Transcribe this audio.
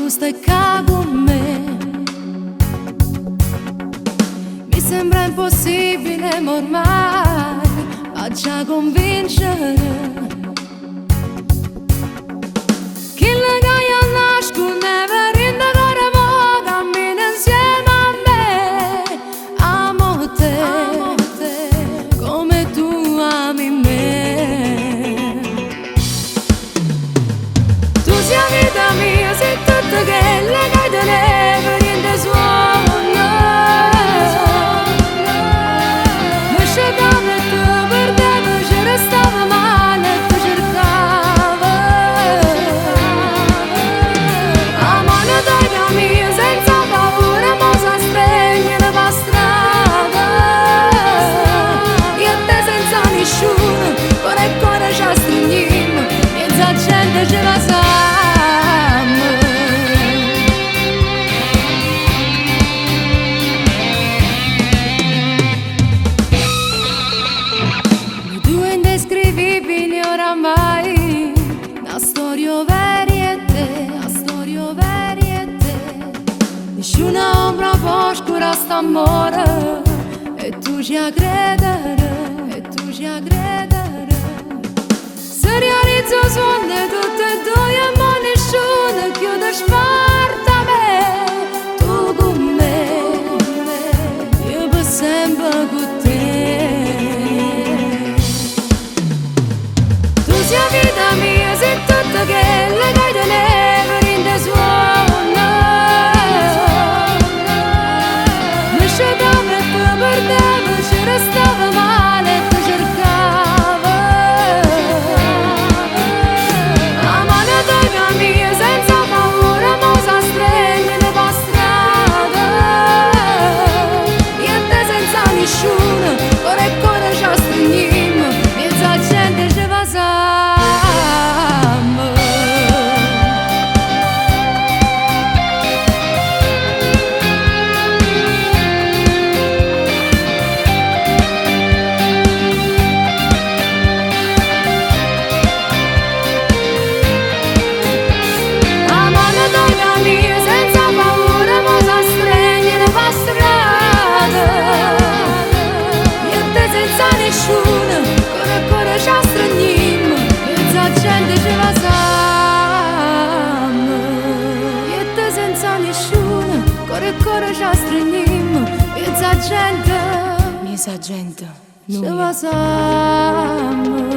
tu stai ca con me. Mi sembra impossibile, ma ormai faccia convincere che la gaia nasconde in da cara mo cammina insieme a me. Amo te come tu ami me. Tu sei vita mia, sei tutto che la gaia deve rende suono. Stava male, tu cercava amore dai mia senza paura, ma si spegne la strada. Io e te senza nessuno, cuore e cuore ci stringiamo, mezza gente ce la sa. Indescrivibili oramai, la storia veriete, la storia veriete. Nessuna ombra può oscura st'amore, e tu ci a credere, e tu ci a credere. Se realizzo sonde tutte e due, ma nessuno chiude sparta me. Tu con me, io per sempre con te. Sia vita mia, sei tutto che le gaide neve rinde suona. Mi scendava e tu perdeva, ci restava male, tu cercava la mano tua mia, senza paura, ma si stregne per strada. Io e te senza nessuno, cuore e cuore ci stringiamo, mezza gente ci va sa. Gente, mi sa gente, ce la sa.